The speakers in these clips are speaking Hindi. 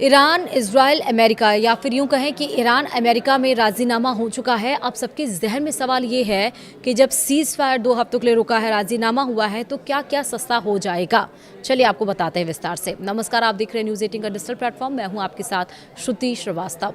ईरान, इजराइल, अमेरिका या फिर यूं कहें कि ईरान अमेरिका में राजीनामा हो चुका है। अब सबके जहन में सवाल ये है कि जब सीज फायर 2 हफ्तों के लिए रुका है, राजीनामा हुआ है, तो क्या क्या सस्ता हो जाएगा। चलिए आपको बताते हैं विस्तार से। नमस्कार, आप देख रहे हैं न्यूज़ 18 का डिजिटल प्लेटफॉर्म। मैं हूं आपके साथ श्रुति श्रीवास्तव।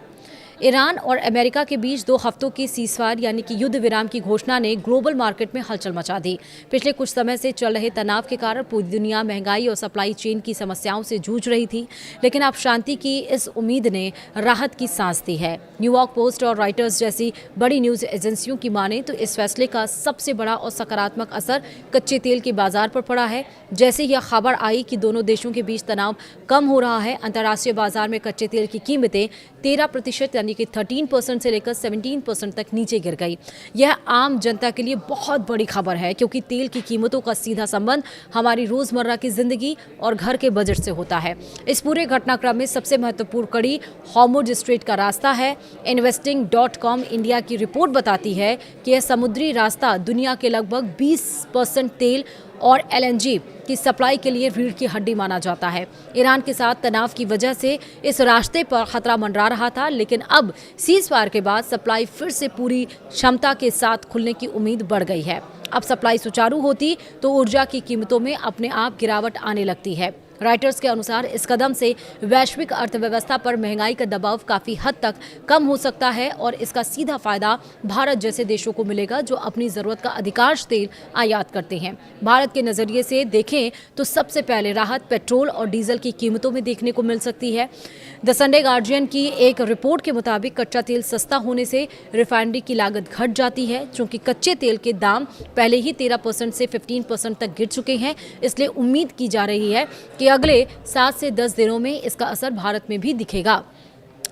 ईरान और अमेरिका के बीच 2 हफ्तों की सीजफायर यानी कि युद्ध विराम की घोषणा ने ग्लोबल मार्केट में हलचल मचा दी। पिछले कुछ समय से चल रहे तनाव के कारण पूरी दुनिया महंगाई और सप्लाई चेन की समस्याओं से जूझ रही थी, लेकिन अब शांति की इस उम्मीद ने राहत की सांस दी है। न्यूयॉर्क पोस्ट और रॉयटर्स जैसी बड़ी न्यूज एजेंसियों की माने तो इस फैसले का सबसे बड़ा और सकारात्मक असर कच्चे तेल के बाजार पर पड़ा है। जैसे ही यह खबर आई कि दोनों देशों के बीच तनाव कम हो रहा है, अंतर्राष्ट्रीय बाजार में कच्चे तेल की कीमतें 13% यानी कि 13% से लेकर 17% तक नीचे गिर गई। यह आम जनता के लिए बहुत बड़ी खबर है, क्योंकि तेल की कीमतों का सीधा संबंध हमारी रोजमर्रा की जिंदगी और घर के बजट से होता है। इस पूरे घटनाक्रम में सबसे महत्वपूर्ण कड़ी हॉर्मुज़ स्ट्रेट का रास्ता है। Investing.com इंडिया की रिपोर्ट बताती है कि यह समुद्री रास्ता दुनिया के लगभग 20% तेल और LNG की सप्लाई के लिए रीढ़ की हड्डी माना जाता है। ईरान के साथ तनाव की वजह से इस रास्ते पर खतरा मंडरा रहा था, लेकिन अब सीज फायर के बाद सप्लाई फिर से पूरी क्षमता के साथ खुलने की उम्मीद बढ़ गई है। अब सप्लाई सुचारू होती तो ऊर्जा की कीमतों में अपने आप गिरावट आने लगती है। रॉयटर्स के अनुसार इस कदम से वैश्विक अर्थव्यवस्था पर महंगाई का दबाव काफी हद तक कम हो सकता है और इसका सीधा फायदा भारत जैसे देशों को मिलेगा, जो अपनी जरूरत का अधिकांश तेल आयात करते हैं। भारत के नजरिए से देखें तो सबसे पहले राहत पेट्रोल और डीजल की कीमतों में देखने को मिल सकती है। द संडे गार्जियन की एक रिपोर्ट के मुताबिक कच्चा तेल सस्ता होने से रिफाइनरी की लागत घट जाती है। चूंकि कच्चे तेल के दाम पहले ही 13% से 15% तक गिर चुके हैं, इसलिए उम्मीद की जा रही है कि अगले 7 से 10 दिनों में इसका असर भारत में भी दिखेगा।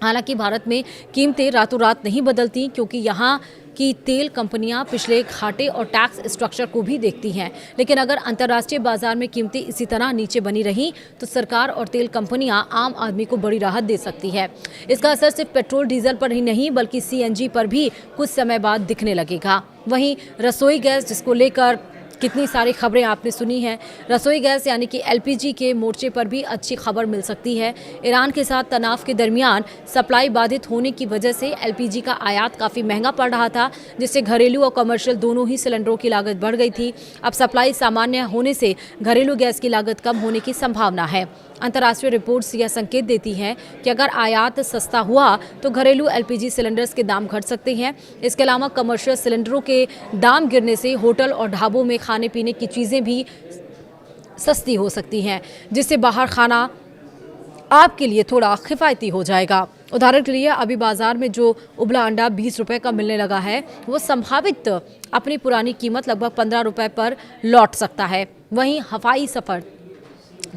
हालांकि भारत में कीमतें रातों रात नहीं बदलती, क्योंकि यहाँ की तेल कंपनियां पिछले घाटे और टैक्स स्ट्रक्चर को भी देखती हैं। लेकिन अगर अंतर्राष्ट्रीय बाजार में कीमतें इसी तरह नीचे बनी रहीं तो सरकार और तेल कंपनियां आम आदमी को बड़ी राहत दे सकती है। इसका असर सिर्फ पेट्रोल डीजल पर ही नहीं बल्कि CNG पर भी कुछ समय बाद दिखने लगेगा। वहीं रसोई गैस, जिसको लेकर कितनी सारी खबरें आपने सुनी हैं, रसोई गैस यानी कि LPG के मोर्चे पर भी अच्छी खबर मिल सकती है। ईरान के साथ तनाव के दरमियान सप्लाई बाधित होने की वजह से LPG का आयात काफ़ी महंगा पड़ रहा था, जिससे घरेलू और कमर्शियल दोनों ही सिलेंडरों की लागत बढ़ गई थी। अब सप्लाई सामान्य होने से घरेलू गैस की लागत कम होने की संभावना है। अंतर्राष्ट्रीय रिपोर्ट्स यह संकेत देती हैं कि अगर आयात सस्ता हुआ तो घरेलू LPG सिलेंडर्स के दाम घट सकते हैं। इसके अलावा कमर्शियल सिलेंडरों के दाम गिरने से होटल और ढाबों में खाने पीने की चीज़ें भी सस्ती हो सकती हैं, जिससे बाहर खाना आपके लिए थोड़ा किफ़ायती हो जाएगा। उदाहरण के लिए अभी बाजार में जो उबला अंडा 20 रुपये का मिलने लगा है, वो संभावित अपनी पुरानी कीमत लगभग 15 रुपये पर लौट सकता है। वहीं हवाई सफ़र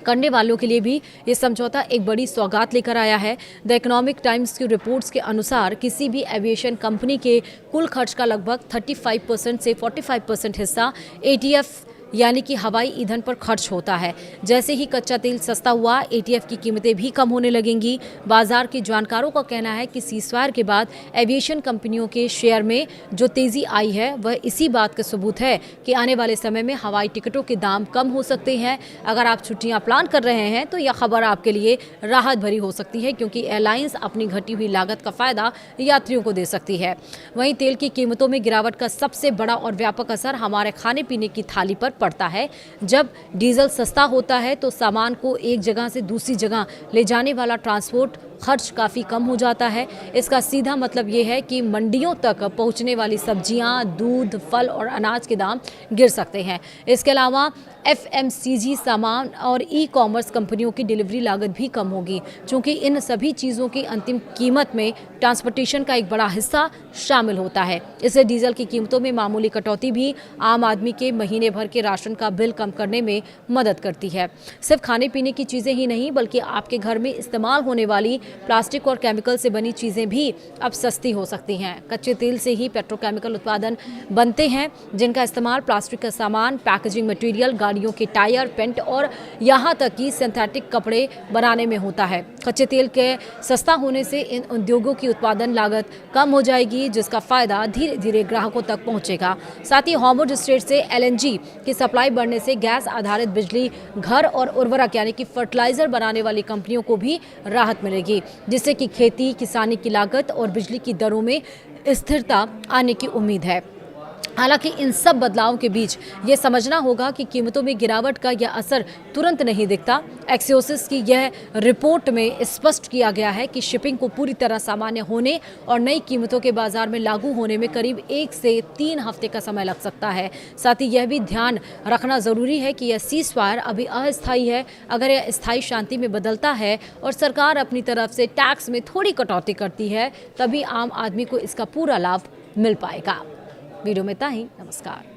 करने वालों के लिए भी ये समझौता एक बड़ी सौगात लेकर आया है। द इकोनॉमिक टाइम्स की रिपोर्ट्स के अनुसार किसी भी एविएशन कंपनी के कुल खर्च का लगभग 35% से 45% हिस्सा ATF यानी कि हवाई ईंधन पर खर्च होता है। जैसे ही कच्चा तेल सस्ता हुआ, ATF की कीमतें भी कम होने लगेंगी। बाजार के जानकारों का कहना है कि सीजफायर के बाद एविएशन कंपनियों के शेयर में जो तेज़ी आई है, वह इसी बात का सबूत है कि आने वाले समय में हवाई टिकटों के दाम कम हो सकते हैं। अगर आप छुट्टियां प्लान कर रहे हैं तो यह खबर आपके लिए राहत भरी हो सकती है, क्योंकि एयरलाइंस अपनी घटी हुई लागत का फ़ायदा यात्रियों को दे सकती है। वहीं तेल की कीमतों में गिरावट का सबसे बड़ा और व्यापक असर हमारे खाने पीने की थाली पर पड़ता है। जब डीजल सस्ता होता है तो सामान को एक जगह से दूसरी जगह ले जाने वाला ट्रांसपोर्ट खर्च काफ़ी कम हो जाता है। इसका सीधा मतलब ये है कि मंडियों तक पहुंचने वाली सब्जियां, दूध, फल और अनाज के दाम गिर सकते हैं। इसके अलावा FMCG सामान और ई-कॉमर्स कंपनियों की डिलीवरी लागत भी कम होगी, क्योंकि इन सभी चीज़ों की अंतिम कीमत में ट्रांसपोर्टेशन का एक बड़ा हिस्सा शामिल होता है। इससे डीजल की कीमतों में मामूली कटौती भी आम आदमी के महीने भर के राशन का बिल कम करने में मदद करती है। सिर्फ खाने पीने की चीज़ें ही नहीं बल्कि आपके घर में इस्तेमाल होने वाली प्लास्टिक और केमिकल से बनी चीज़ें भी अब सस्ती हो सकती हैं। कच्चे तेल से ही पेट्रोकेमिकल उत्पादन बनते हैं, जिनका इस्तेमाल प्लास्टिक का सामान, पैकेजिंग मटेरियल, गाड़ियों के टायर, पेंट और यहाँ तक कि सिंथेटिक कपड़े बनाने में होता है। कच्चे तेल के सस्ता होने से इन उद्योगों की उत्पादन लागत कम हो जाएगी, जिसका फायदा धीरे धीरे ग्राहकों तक पहुंचेगा। साथ ही हॉर्मुज स्ट्रेट से एलएनजी की सप्लाई बढ़ने से गैस आधारित बिजली घर और उर्वरक यानी कि फर्टिलाइजर बनाने वाली कंपनियों को भी राहत मिलेगी, जिससे कि खेती, किसानी की लागत और बिजली की दरों में स्थिरता आने की उम्मीद है। हालांकि इन सब बदलावों के बीच ये समझना होगा कि कीमतों में गिरावट का यह असर तुरंत नहीं दिखता। एक्सियोसिस की यह रिपोर्ट में स्पष्ट किया गया है कि शिपिंग को पूरी तरह सामान्य होने और नई कीमतों के बाजार में लागू होने में करीब 1 से 3 हफ्ते का समय लग सकता है। साथ ही यह भी ध्यान रखना जरूरी है कि यह सीज़फायर अभी अस्थायी है। अगर यह स्थायी शांति में बदलता है और सरकार अपनी तरफ से टैक्स में थोड़ी कटौती करती है, तभी आम आदमी को इसका पूरा लाभ मिल पाएगा। वीडियो में इतना ही। नमस्कार।